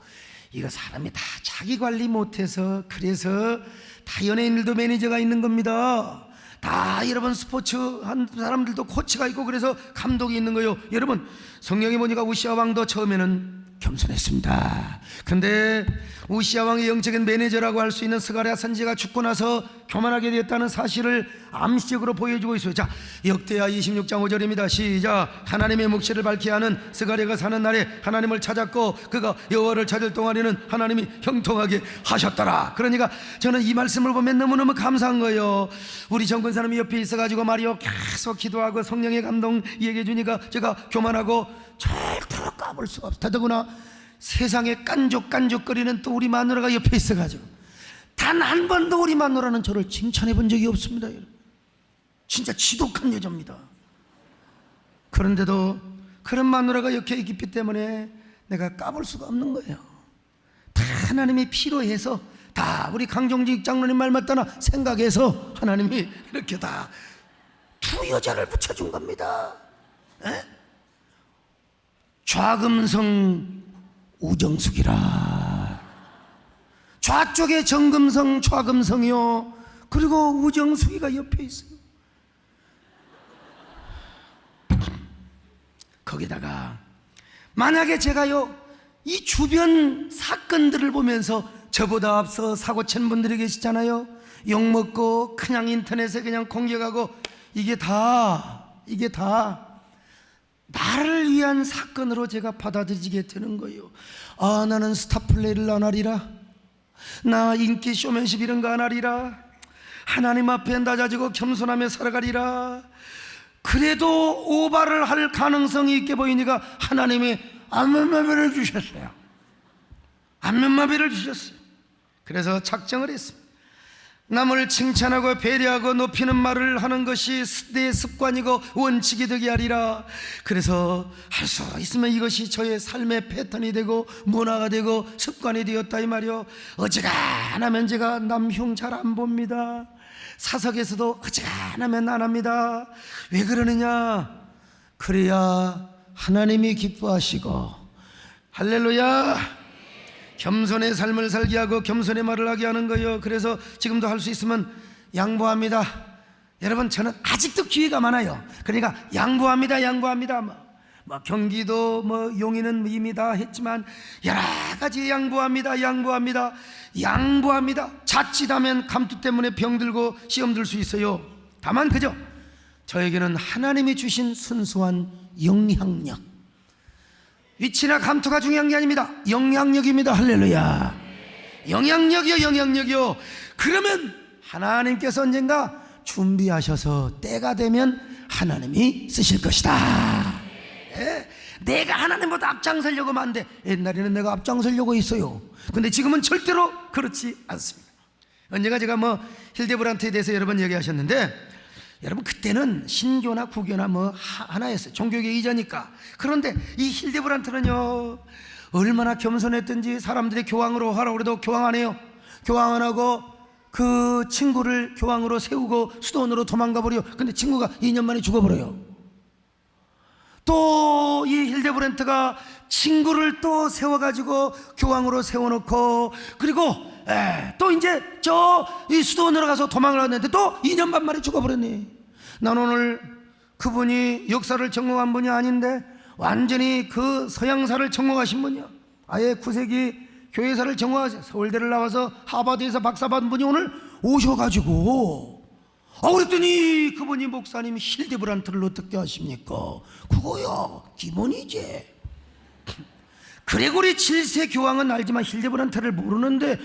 이거 사람이 다 자기 관리 못해서, 그래서 다 연예인들도 매니저가 있는 겁니다. 다 여러분 스포츠 한 사람들도 코치가 있고 그래서 감독이 있는 거예요. 여러분, 성경에 보니까 우시아 왕도 처음에는 겸손했습니다. 그런데 우시야 왕의 영적인 매니저라고 할 수 있는 스가랴 선지자가 죽고 나서 교만하게 되었다는 사실을 암시적으로 보여주고 있어요. 자, 역대하 26장 5절입니다. 시작. 하나님의 묵시를 밝게 하는 스가랴가 사는 날에 하나님을 찾았고 그가 여호와를 찾을 동안에는 하나님이 형통하게 하셨더라. 그러니까 저는 이 말씀을 보면 너무너무 감사한 거예요. 우리 정권 사람이 옆에 있어가지고 말이요 계속 기도하고 성령의 감동 얘기해 주니까 제가 교만하고 절대로 까볼 수가 없어. 더더구나 세상에 깐족깐족거리는 또 우리 마누라가 옆에 있어가지고 단 한 번도 우리 마누라는 저를 칭찬해 본 적이 없습니다. 진짜 지독한 여자입니다. 그런데도 그런 마누라가 옆에 있기 때문에 내가 까볼 수가 없는 거예요. 다 하나님이 필요해서 다 우리 강정직 장로님 말 맞다나 생각해서 하나님이 이렇게 다 두 여자를 붙여준 겁니다. 에? 좌금성 우정숙이라. 좌쪽에 정금성 좌금성이요, 그리고 우정숙이가 옆에 있어요. 거기다가 만약에 제가요 이 주변 사건들을 보면서 저보다 앞서 사고 친 분들이 계시잖아요. 욕먹고 그냥 인터넷에 그냥 공격하고 이게 다 나를 위한 사건으로 제가 받아들이게 되는 거예요. 아, 나는 스타플레이를 안 하리라, 나 인기 쇼맨십 이런 거 안 하리라, 하나님 앞에 낮아지고 겸손하며 살아가리라. 그래도 오바를 할 가능성이 있게 보이니까 하나님이 안면마비를 주셨어요. 안면마비를 주셨어요. 그래서 작정을 했습니다. 남을 칭찬하고 배려하고 높이는 말을 하는 것이 내 습관이고 원칙이 되게 하리라. 그래서 할 수 있으면 이것이 저의 삶의 패턴이 되고 문화가 되고 습관이 되었다 이 말이요. 어지간하면 제가 남흉 잘 안 봅니다. 사석에서도 어지간하면 안 합니다. 왜 그러느냐? 그래야 하나님이 기뻐하시고, 할렐루야, 겸손의 삶을 살게 하고 겸손의 말을 하게 하는 거예요. 그래서 지금도 할 수 있으면 양보합니다. 여러분, 저는 아직도 기회가 많아요. 그러니까 양보합니다. 뭐 경기도 뭐 용인은 이미 다 했지만 여러 가지 양보합니다. 자칫하면 감투 때문에 병들고 시험 들 수 있어요. 다만 그저 저에게는 하나님이 주신 순수한 영향력, 위치나 감투가 중요한 게 아닙니다. 영향력입니다. 할렐루야. 영향력이요. 그러면 하나님께서 언젠가 준비하셔서 때가 되면 하나님이 쓰실 것이다. 예? 내가 하나님보다 앞장서려고 하면 안 돼. 옛날에는 내가 앞장서려고 했어요. 근데 지금은 절대로 그렇지 않습니다. 언젠가 제가 뭐 hildebrandt에 대해서 여러 번 얘기하셨는데, 여러분 그때는 신교나 구교나 뭐 하나였어요. 종교계 이자니까. 그런데 이 hildebrandt는요 얼마나 겸손했던지 사람들이 교황으로 하라고 그래도 교황 안 해요. 교황 안 하고 그 친구를 교황으로 세우고 수도원으로 도망가 버려요. 근데 친구가 2년 만에 죽어버려요. 또 이 hildebrandt가 친구를 또 세워가지고 교황으로 세워놓고, 그리고 또 이제 이 수도원으로 가서 도망을 하는데 또 2년 반 만에 죽어버렸네. 난 오늘 그분이 역사를 전공한 분이 아닌데 완전히 그 서양사를 전공하신 분이야. 아예 9세기 교회사를 전공하세요. 서울대를 나와서 하버드에서 박사 받은 분이 오늘 오셔가지고, 그랬더니 그분이 목사님 hildebrandt를 어떻게 하십니까? 그거야 기본이지. 그레고리 7세 교황은 알지만 hildebrandt를 모르는데,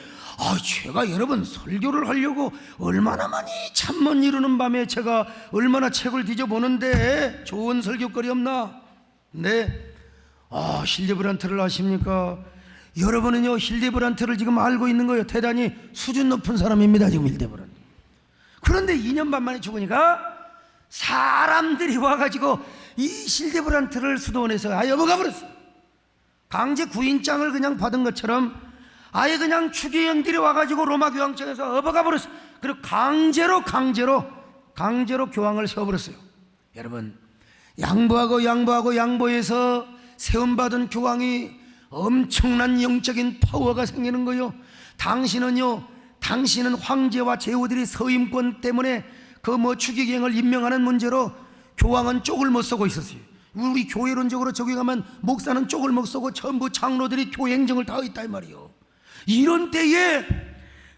제가 여러분 설교를 하려고 얼마나 많이 잠못 이루는 밤에 제가 얼마나 책을 뒤져보는데 좋은 설교거리 없나? 네, hildebrandt를 아십니까? 여러분은요 hildebrandt를 지금 알고 있는 거예요. 대단히 수준 높은 사람입니다 지금 hildebrandt는. 그런데 2년 반 만에 죽으니까 사람들이 와가지고 이 hildebrandt를 수도원에서 아예 업어가 버렸어. 강제 구인장을 그냥 받은 것처럼 아예 그냥 추기행들이 와가지고 로마 교황청에서 업어가 버렸어. 그리고 강제로 교황을 세워버렸어요. 여러분, 양보해서 세움받은 교황이 엄청난 영적인 파워가 생기는 거예요. 당신은 황제와 제후들이 서임권 때문에 그 추기경을 임명하는 문제로 교황은 쪽을 못 서고 있었어요. 우리 교회론적으로 저기 가면 목사는 쪽을 못 서고 전부 장로들이 교회 행정을 다 있다 이 말이요. 이런 때에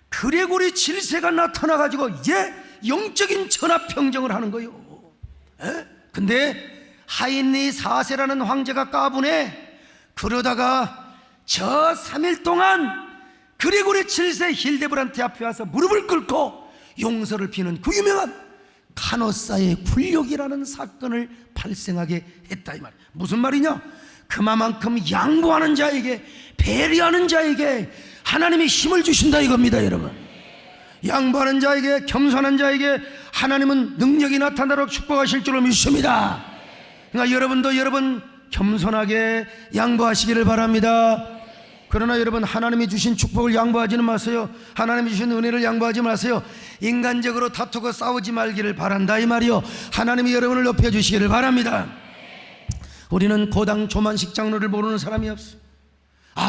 그레고리 7세가 나타나가지고 영적인 천하평정을 하는 거예요. 근데 하인리 4세라는 황제가 까부네. 그러다가 저 3일 동안 그레고리 7세 hildebrand트 앞에 와서 무릎을 꿇고 용서를 비는 그 유명한 카노사의 굴욕이라는 사건을 발생하게 했다 이 말. 무슨 말이냐? 그만큼 양보하는 자에게, 배려하는 자에게 하나님이 힘을 주신다 이겁니다 여러분. 양보하는 자에게, 겸손한 자에게 하나님은 능력이 나타나도록 축복하실 줄로 믿습니다. 그러니까 여러분도 여러분 겸손하게 양보하시기를 바랍니다. 그러나 여러분, 하나님이 주신 축복을 양보하지는 마세요. 하나님이 주신 은혜를 양보하지 마세요. 인간적으로 다투고 싸우지 말기를 바란다 이 말이요. 하나님이 여러분을 높여주시기를 바랍니다. 우리는 고당 조만식 장로를 모르는 사람이 없어요.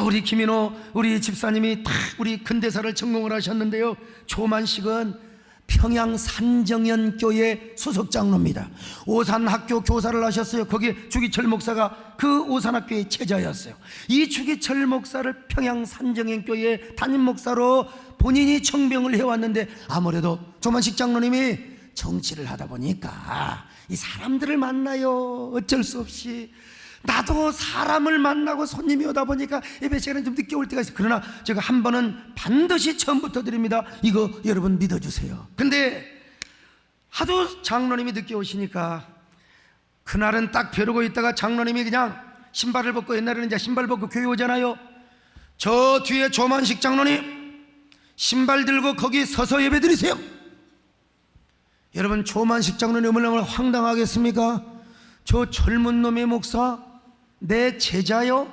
우리 김인호 우리 집사님이 다 우리 근대사를 전공을 하셨는데요, 조만식은 평양 산정연교회 소속 장로입니다. 오산학교 교사를 하셨어요. 거기 주기철 목사가 그 오산학교의 제자였어요. 이 주기철 목사를 평양 산정연교회 담임 목사로 본인이 청병을 해왔는데, 아무래도 조만식 장로님이 정치를 하다 보니까 이 사람들을 만나요. 어쩔 수 없이 나도 사람을 만나고 손님이 오다 보니까 예배 시간에 좀 늦게 올 때가 있어요. 그러나 제가 한 번은 반드시 처음부터 드립니다. 이거 여러분 믿어주세요. 근데 하도 장로님이 늦게 오시니까 그날은 딱 벼르고 있다가 장로님이 그냥 신발을 벗고, 옛날에는 이제 신발 벗고 교회 오잖아요. 저 뒤에 조만식 장로님 신발 들고 거기 서서 예배 드리세요. 여러분, 조만식 장로님 얼마나 황당하겠습니까? 저 젊은 놈의 목사, 내 제자요?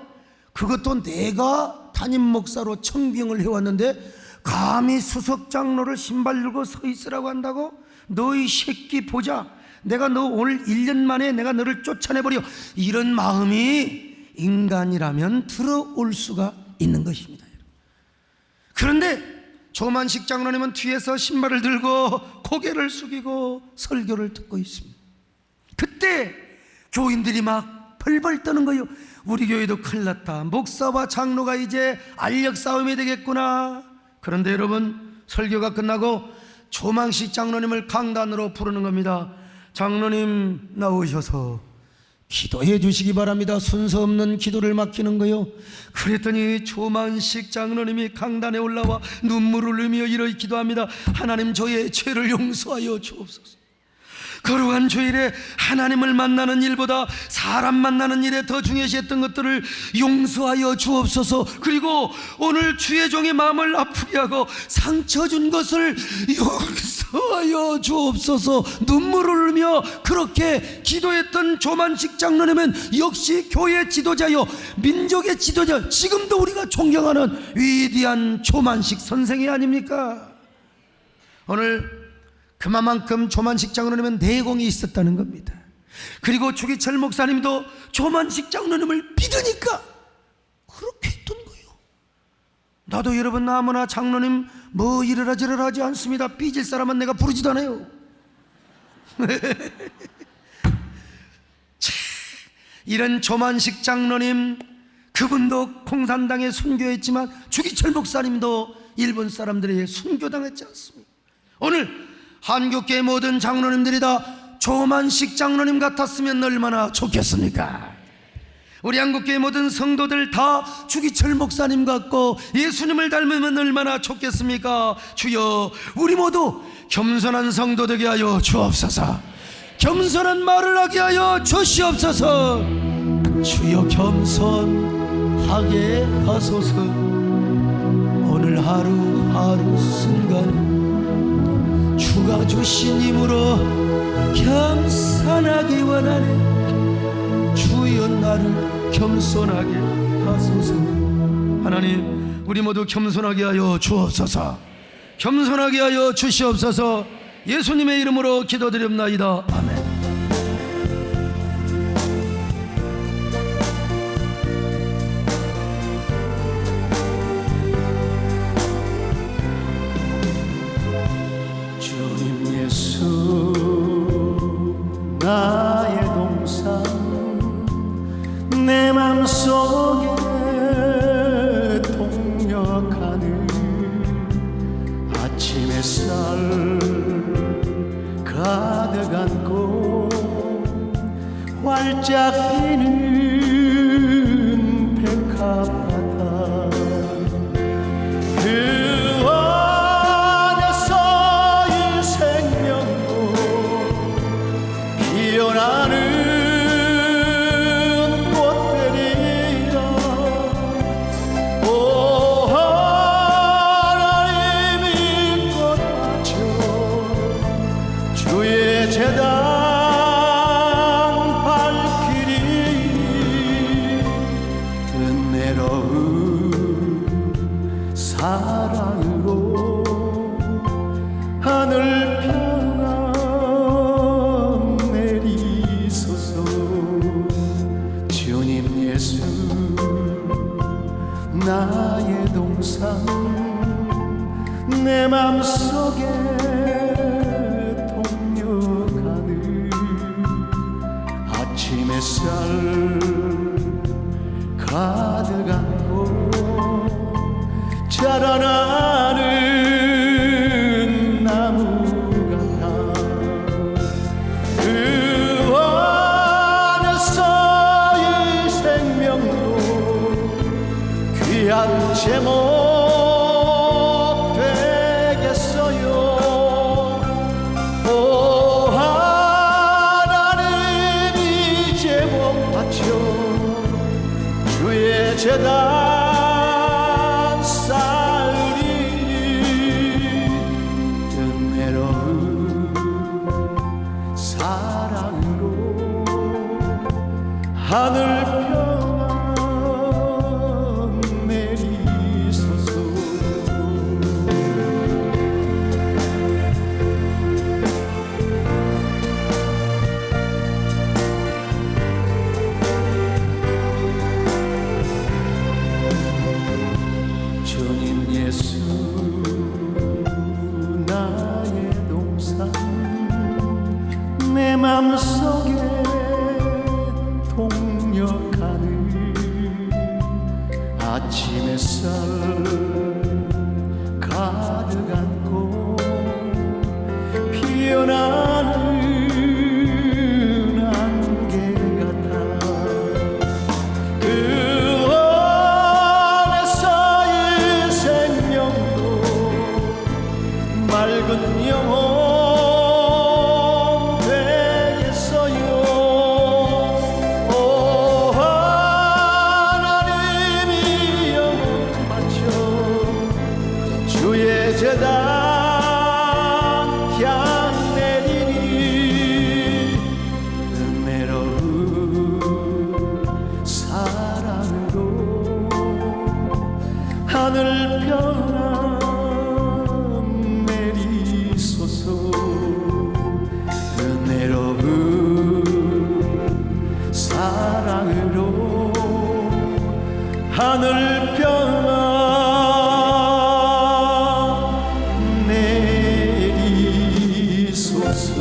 그것도 내가 담임 목사로 청빙을 해왔는데 감히 수석 장로를 신발 들고 서 있으라고 한다고? 너희 새끼 보자, 내가 너 오늘 1년 만에 내가 너를 쫓아내버려. 이런 마음이 인간이라면 들어올 수가 있는 것입니다. 그런데 조만식 장로님은 뒤에서 신발을 들고 고개를 숙이고 설교를 듣고 있습니다. 그때 교인들이 막 벌벌 떠는 거예요. 우리 교회도 큰일 났다. 목사와 장로가 이제 알력 싸움이 되겠구나. 그런데 여러분, 설교가 끝나고 조만식 장로님을 강단으로 부르는 겁니다. 장로님 나오셔서 기도해 주시기 바랍니다. 순서 없는 기도를 맡기는 거요. 그랬더니 조만식 장로님이 강단에 올라와 눈물을 흘리며 이렇게 기도합니다. 하나님, 저의 죄를 용서하여 주옵소서. 거룩한 주일에 하나님을 만나는 일보다 사람 만나는 일에 더 중요시했던 것들을 용서하여 주옵소서. 그리고 오늘 주의 종의 마음을 아프게 하고 상처 준 것을 용서하여 주옵소서. 눈물을 흘리며 그렇게 기도했던 조만식 장로님은 역시 교회 지도자요, 민족의 지도자, 지금도 우리가 존경하는 위대한 조만식 선생이 아닙니까? 오늘 그만큼 조만식 장로님은 내공이 있었다는 겁니다. 그리고 주기철 목사님도 조만식 장로님을 믿으니까 그렇게 했던 거예요. 나도 여러분 아무나 장로님 뭐 이래라 저래라 하지 않습니다. 삐질 사람은 내가 부르지도 않아요. 이런 조만식 장로님, 그분도 공산당에 순교했지만 주기철 목사님도 일본 사람들에게 순교당했지 않습니까? 오늘 한국교회 모든 장로님들이 다 조만식 장로님 같았으면 얼마나 좋겠습니까? 우리 한국교회 모든 성도들 다 주기철 목사님 같고 예수님을 닮으면 얼마나 좋겠습니까? 주여, 우리 모두 겸손한 성도 되게 하여 주옵소서. 겸손한 말을 하게 하여 주시옵소서. 주여, 겸손하게 하소서. 오늘 하루하루 순간 주가 주신 힘으로 겸손하기 원하네. 주여, 나를 겸손하게 하소서. 하나님, 우리 모두 겸손하게 하여 주옵소서. 겸손하게 하여 주시옵소서. 예수님의 이름으로 기도드립나이다. 아멘. 나의 동산 속에 동력하는 아침 햇살 가득 안고 활짝 피는 백합바다 그 안에서 이 생명도 피어나는 꽃들이여 오 하나님이 꽃받쳐 주의 제단 발길이 은혜로운 사랑으로 하늘 평안 내리소서 주님 예수 나의 동산 내 맘속에 동력하는 아침 햇살 가득 안고 자라나는 나무 같아 그 안에서 이 생명도 귀한 제목 되겠어요 오 하나님이 제목 바쳐 주의 제단 쌓으리니 은혜로운 사랑으로 하늘 평안 내리소서 주님 예수 나의 동산 내 맘속에 동력하는 아침 햇살 가득 안고 피어나는 안개 같아 그 안에서 이 생명도 맑은 영혼 되겠어요 오 하나님이 영혼 바쳐 주의 제단 향 내리니 은혜로운 사랑으로 하늘 평안 내리소서 은혜로운 사랑으로 하늘 평안 내리소서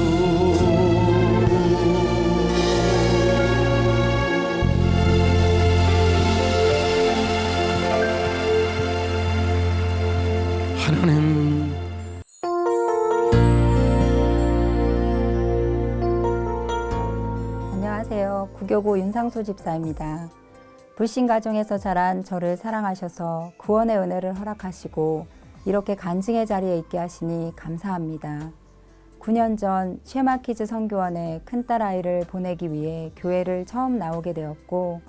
하나님 안녕하세요. 구교구 윤상수 집사입니다. 불신 가정에서 자란 저를 사랑하셔서 구원의 은혜를 허락하시고 이렇게 간증의 자리에 있게 하시니 감사합니다. 9년 전 쉐마키즈 선교원에 큰딸아이를 보내기 위해 교회를 처음 나오게 되었고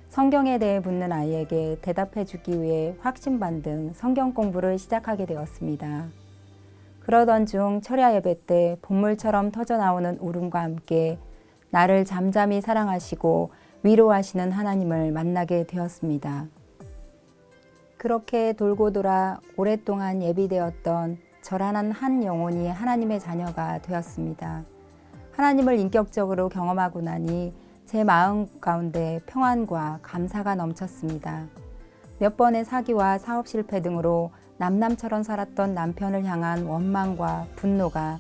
성경에 대해 묻는 아이에게 대답해 주기 위해 확신반등 성경 공부를 시작하게 되었습니다. 그러던 중 철야 예배 때 본물처럼 터져나오는 울음과 함께 나를 잠잠히 사랑하시고 위로하시는 하나님을 만나게 되었습니다. 그렇게 돌고 돌아 오랫동안 예비되었던 저라는 한 영혼이 하나님의 자녀가 되었습니다. 하나님을 인격적으로 경험하고 나니 제 마음 가운데 평안과 감사가 넘쳤습니다. 몇 번의 사기와 사업 실패 등으로 남남처럼 살았던 남편을 향한 원망과 분노가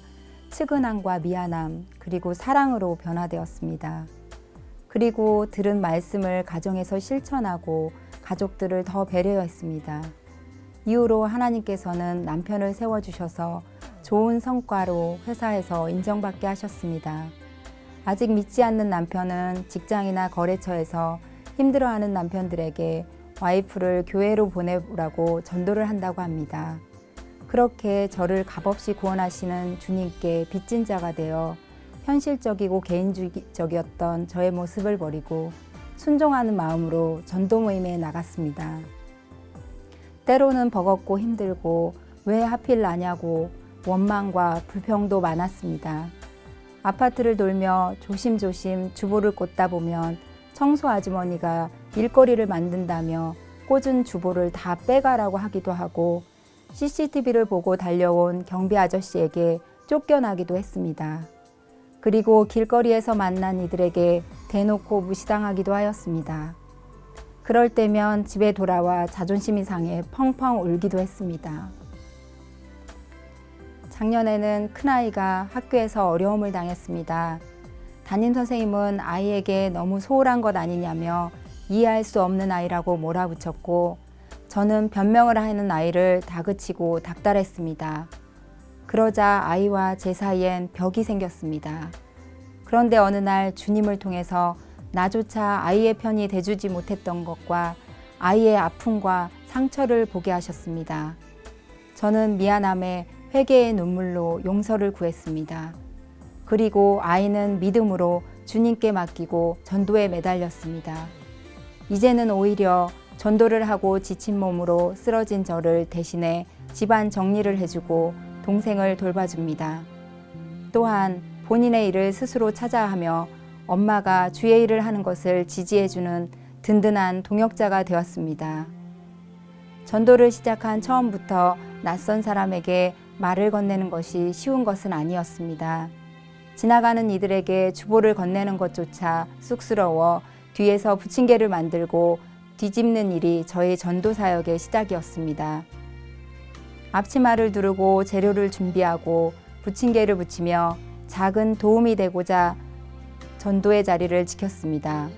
측은함과 미안함 그리고 사랑으로 변화되었습니다. 그리고 들은 말씀을 가정에서 실천하고 가족들을 더 배려했습니다. 이후로 하나님께서는 남편을 세워주셔서 좋은 성과로 회사에서 인정받게 하셨습니다. 아직 믿지 않는 남편은 직장이나 거래처에서 힘들어하는 남편들에게 와이프를 교회로 보내라고 전도를 한다고 합니다. 그렇게 저를 값없이 구원하시는 주님께 빚진 자가 되어 현실적이고 개인주의적이었던 저의 모습을 버리고 순종하는 마음으로 전도 모임에 나갔습니다. 때로는 버겁고 힘들고 왜 하필 나냐고 원망과 불평도 많았습니다. 아파트를 돌며 조심조심 주보를 꽂다 보면 청소 아주머니가 일거리를 만든다며 꽂은 주보를 다 빼가라고 하기도 하고 CCTV를 보고 달려온 경비 아저씨에게 쫓겨나기도 했습니다. 그리고 길거리에서 만난 이들에게 대놓고 무시당하기도 하였습니다. 그럴 때면 집에 돌아와 자존심이 상해 펑펑 울기도 했습니다. 작년에는 큰아이가 학교에서 어려움을 당했습니다. 담임선생님은 아이에게 너무 소홀한 것 아니냐며 이해할 수 없는 아이라고 몰아붙였고 저는 변명을 하는 아이를 다그치고 닥달했습니다. 그러자 아이와 제 사이엔 벽이 생겼습니다. 그런데 어느 날 주님을 통해서 나조차 아이의 편이 돼주지 못했던 것과 아이의 아픔과 상처를 보게 하셨습니다. 저는 미안함에 회개의 눈물로 용서를 구했습니다. 그리고 아이는 믿음으로 주님께 맡기고 전도에 매달렸습니다. 이제는 오히려 전도를 하고 지친 몸으로 쓰러진 저를 대신해 집안 정리를 해주고 동생을 돌봐줍니다. 또한 본인의 일을 스스로 찾아 하며 엄마가 주의 일을 하는 것을 지지해주는 든든한 동역자가 되었습니다. 전도를 시작한 처음부터 낯선 사람에게 말을 건네는 것이 쉬운 것은 아니었습니다. 지나가는 이들에게 주보를 건네는 것조차 쑥스러워 뒤에서 부침개를 만들고 뒤집는 일이 저의 전도 사역의 시작이었습니다. 앞치마를 두르고 재료를 준비하고 부침개를 붙이며 작은 도움이 되고자 전도의 자리를 지켰습니다.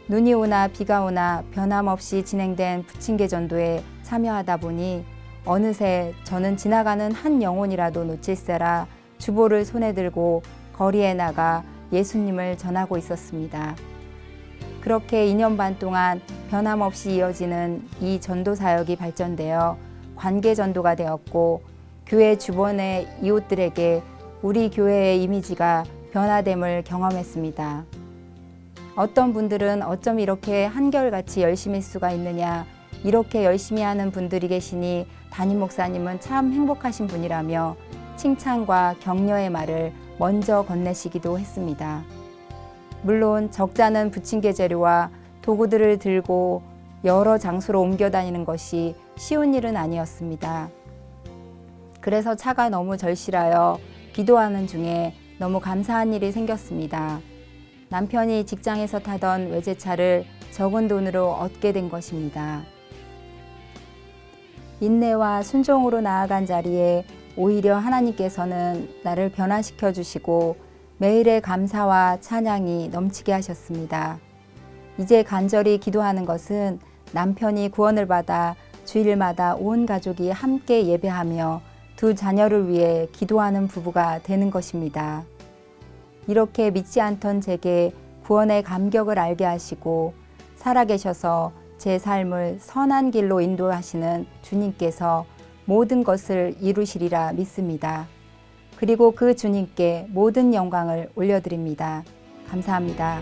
눈이 오나 비가 오나 변함없이 진행된 부침개 전도에 참여하다 보니 어느새 저는 지나가는 한 영혼이라도 놓칠세라 주보를 손에 들고 거리에 나가 예수님을 전하고 있었습니다. 그렇게 2년 반 동안 변함없이 이어지는 이 전도 사역이 발전되어 관계 전도가 되었고 교회 주변의 이웃들에게 우리 교회의 이미지가 변화됨을 경험했습니다. 어떤 분들은 어쩜 이렇게 한결같이 열심일 수가 있느냐, 이렇게 열심히 하는 분들이 계시니 담임 목사님은 참 행복하신 분이라며 칭찬과 격려의 말을 먼저 건네시기도 했습니다. 물론 적잖은 부침개 재료와 도구들을 들고 여러 장소로 옮겨 다니는 것이 쉬운 일은 아니었습니다. 그래서 차가 너무 절실하여 기도하는 중에 너무 감사한 일이 생겼습니다. 남편이 직장에서 타던 외제차를 적은 돈으로 얻게 된 것입니다. 인내와 순종으로 나아간 자리에 오히려 하나님께서는 나를 변화시켜 주시고 매일의 감사와 찬양이 넘치게 하셨습니다. 이제 간절히 기도하는 것은 남편이 구원을 받아 주일마다 온 가족이 함께 예배하며 두 자녀를 위해 기도하는 부부가 되는 것입니다. 이렇게 믿지 않던 제게 구원의 감격을 알게 하시고 살아계셔서 제 삶을 선한 길로 인도하시는 주님께서 모든 것을 이루시리라 믿습니다. 그리고 그 주님께 모든 영광을 올려드립니다. 감사합니다.